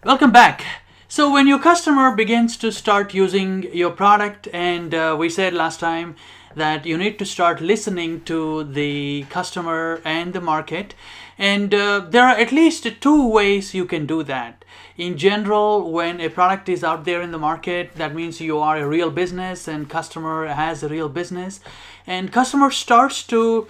Welcome back. So when your customer begins to start using your product, and we said last time that you need to start listening to the customer and the market, and there are at least two ways you can do that. In general, when a product is out there in the market, that means you are a real business and customer has a real business, and customer starts to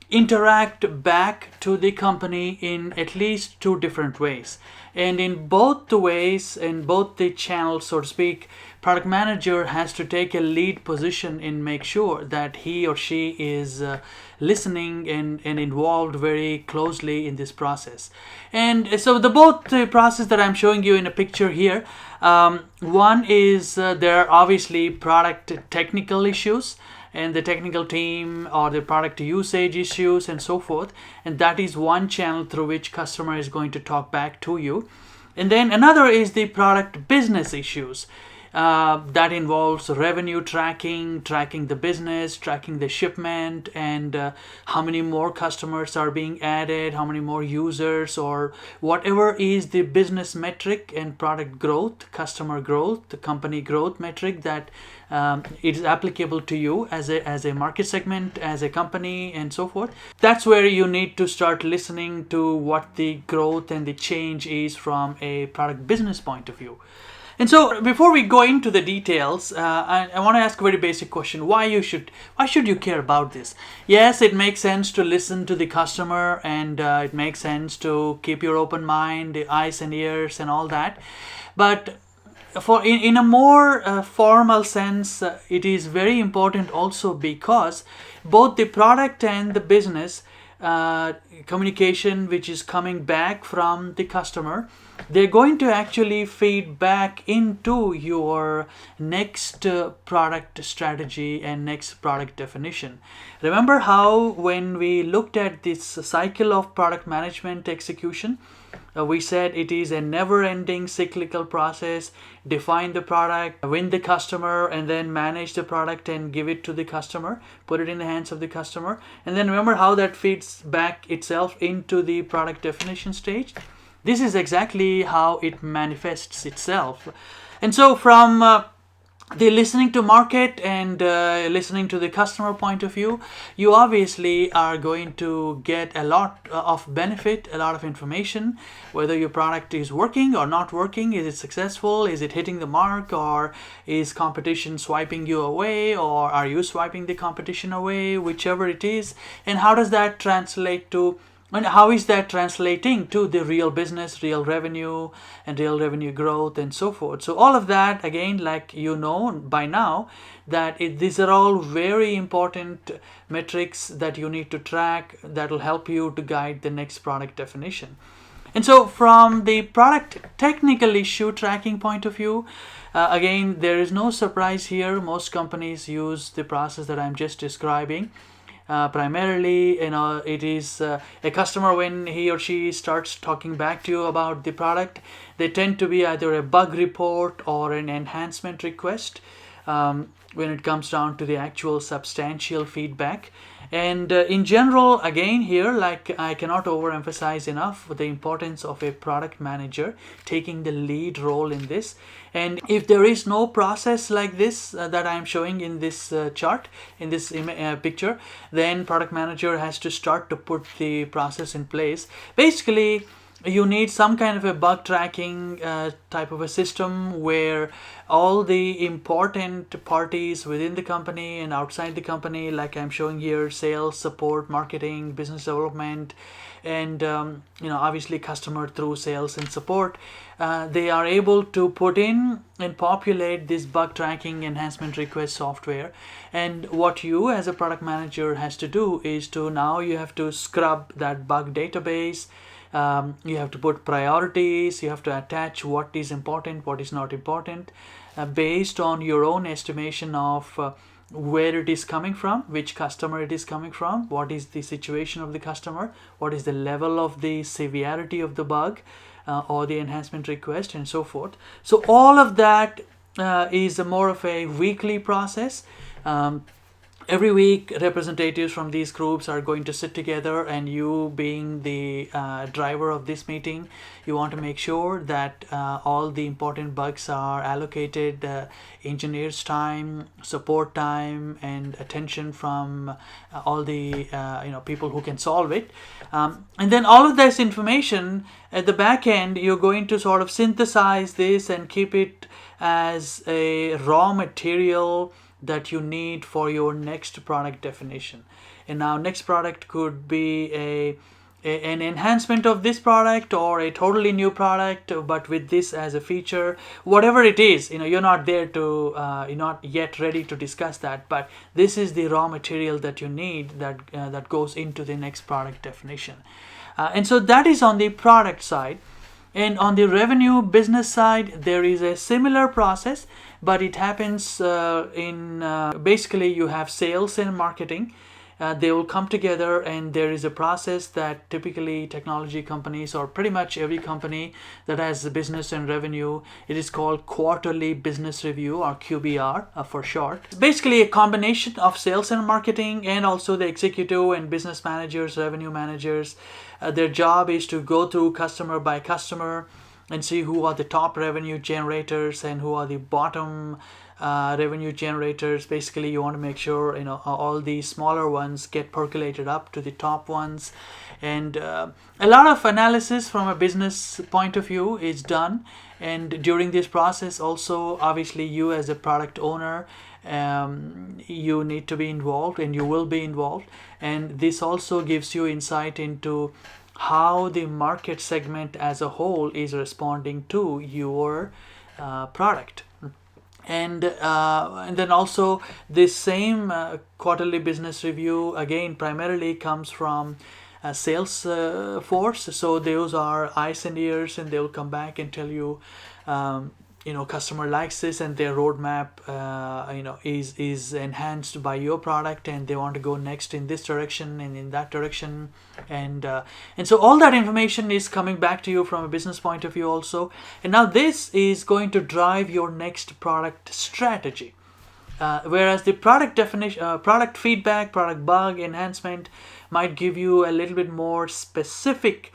interact back to the company in at least two different ways. And in both the ways, in both the channels, so to speak, product manager has to take a lead position and make sure that he or she is listening and involved very closely in this process. And so the process that I'm showing you in a picture here, one is there are obviously product technical issues and the technical team or the product usage issues and so forth, and that is one channel through which customer is going to talk back to you. And then another is the product business issues. That involves revenue tracking the business, tracking the shipment, and how many more customers are being added, how many more users, or whatever is the business metric and product growth, customer growth, the company growth metric that it is applicable to you as a market segment, as a company, and so forth. That's where you need to start listening to what the growth and the change is from a product business point of view. And so before we go into the details, I want to ask a very basic question. Why should you care about this? Yes, it makes sense to listen to the customer, and it makes sense to keep your open mind, the eyes and ears and all that. But in a more formal sense, it is very important also because both the product and the business communication which is coming back from the customer, they're going to actually feed back into your next product strategy and next product definition. Remember how when we looked at this cycle of product management execution, we said it is a never-ending cyclical process. Define the product, win the customer, and then manage the product and give it to the customer, put it in the hands of the customer. And then remember how that feeds back itself into the product definition stage. This is exactly how it manifests itself. And so from the listening to market and listening to the customer point of view, you obviously are going to get a lot of benefit, a lot of information, whether your product is working or not working, is it successful, is it hitting the mark, or is competition swiping you away, or are you swiping the competition away, whichever it is, and how does that translate to, and how is that translating to the real business, real revenue, and real revenue growth, and so forth. So all of that, again, like you know by now, that these are all very important metrics that you need to track that will help you to guide the next product definition. And so from the product technical issue tracking point of view, again, there is no surprise here. Most companies use the process that I'm just describing. Primarily, it is a customer, when he or she starts talking back to you about the product, they tend to be either a bug report or an enhancement request when it comes down to the actual substantial feedback. And in general, again here, like I cannot overemphasize enough the importance of a product manager taking the lead role in this. And if there is no process like this that I'm showing in this chart, in this picture, then product manager has to start to put the process in place. Basically, you need some kind of a bug tracking type of a system where all the important parties within the company and outside the company, like I'm showing here, sales, support, marketing, business development, and obviously customer through sales and support, they are able to put in and populate this bug tracking enhancement request software. And what you as a product manager has to do is now you have to scrub that bug database. You have to put priorities, you have to attach what is important, what is not important, based on your own estimation of where it is coming from, which customer it is coming from, what is the situation of the customer, what is the level of the severity of the bug or the enhancement request, and so forth. So all of that is more of a weekly process. every week representatives from these groups are going to sit together, and you being the driver of this meeting, you want to make sure that all the important bugs are allocated engineers time, support time, and attention from all the people who can solve it. And then all of this information at the back end, you're going to sort of synthesize this and keep it as a raw material that you need for your next product definition. And now next product could be an enhancement of this product, or a totally new product but with this as a feature, whatever it is. You're not there to you're not yet ready to discuss that, but this is the raw material that you need that goes into the next product definition. And so that is on the product side. And on the revenue business side, there is a similar process, but it happens in basically you have sales and marketing. They will come together, and there is a process that typically technology companies, or pretty much every company that has business and revenue, it is called quarterly business review, or QBR for short. It's basically a combination of sales and marketing, and also the executive and business managers, revenue managers. Their job is to go through customer by customer and see who are the top revenue generators and who are the bottom revenue generators. Basically, you want to make sure all the smaller ones get percolated up to the top ones, and a lot of analysis from a business point of view is done. And during this process, also obviously you as a product owner, you need to be involved, and you will be involved. And this also gives you insight into how the market segment as a whole is responding to your product. And then also this same quarterly business review again primarily comes from sales force. So those are eyes and ears, and they will come back and tell you customer likes this, and their roadmap is enhanced by your product, and they want to go next in this direction and in that direction. And so all that information is coming back to you from a business point of view also. And now this is going to drive your next product strategy. Whereas the product definition, product feedback, product bug enhancement might give you a little bit more specific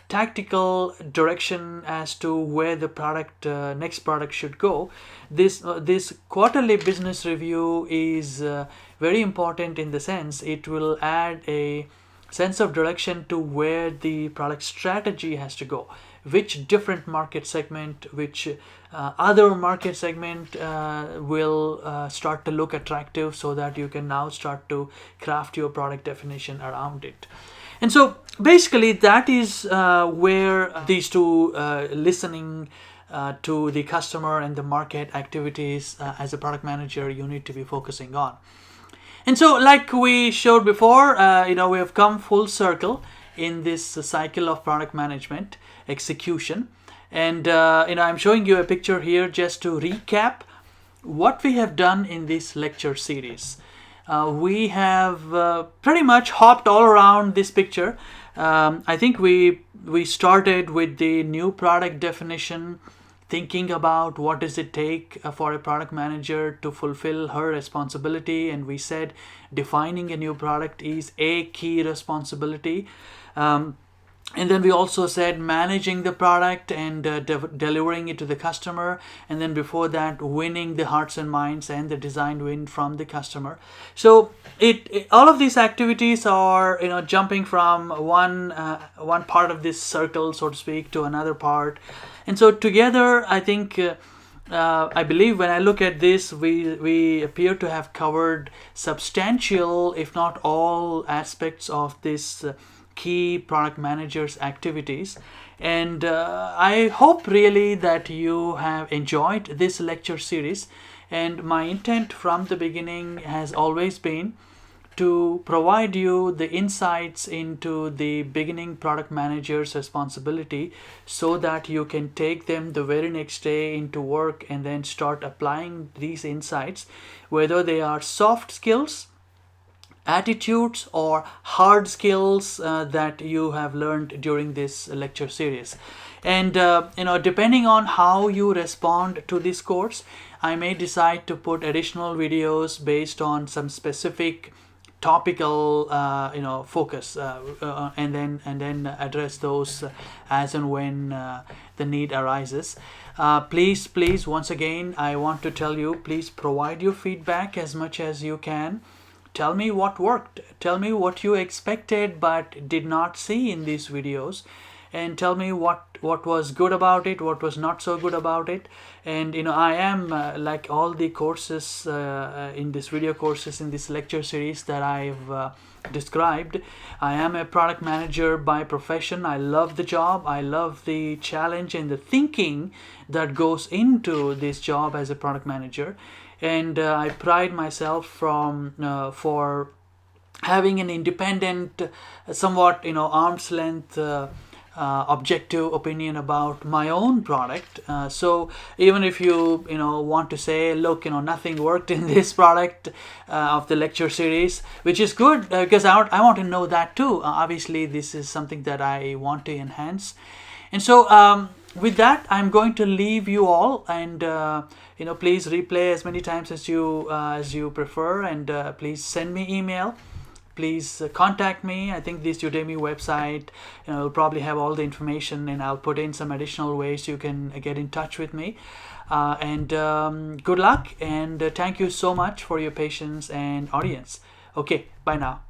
tactical direction as to where the product next product should go. This quarterly business review is very important in the sense it will add a sense of direction to where the product strategy has to go, which different market segment, which other market segment will start to look attractive, so that you can now start to craft your product definition around it. And so basically that is where these two listening to the customer and the market activities as a product manager you need to be focusing on. And so like we showed before, we have come full circle in this cycle of product management execution. And I'm showing you a picture here just to recap what we have done in this lecture series. We have pretty much hopped all around this picture. I think we started with the new product definition, thinking about what does it take for a product manager to fulfill her responsibility, and we said defining a new product is a key responsibility. And then we also said managing the product and delivering it to the customer. And then before that, winning the hearts and minds and the design win from the customer. So all of these activities are jumping from one part of this circle, so to speak, to another part. And so together, I think I believe when I look at this, we appear to have covered substantial, if not all, aspects of this key product managers activities. And I hope really that you have enjoyed this lecture series. And my intent from the beginning has always been to provide you the insights into the beginning product manager's responsibility, so that you can take them the very next day into work and then start applying these insights, whether they are soft skills attitudes or hard skills that you have learned during this lecture series. And depending on how you respond to this course, I may decide to put additional videos based on some specific topical focus, and then address those as and when the need arises. Please, once again, I want to tell you, please provide your feedback as much as you can. Tell me what worked, tell me what you expected but did not see in these videos, and tell me what was good about it, what was not so good about it. And I am like all the courses in this video courses, in this lecture series that I've described, I am a product manager by profession. I love the job, I love the challenge and the thinking that goes into this job as a product manager. And I pride myself for having an independent, somewhat arm's length objective opinion about my own product. So even if you want to say, look, nothing worked in this product of the lecture series, which is good, because I want to know that too. Obviously this is something that I want to enhance. And so with that, I'm going to leave you all, and please replay as many times as you prefer, and please send me email. Please contact me. I think this Udemy website will probably have all the information, and I'll put in some additional ways you can get in touch with me. And good luck, and thank you so much for your patience and audience. Okay, bye now.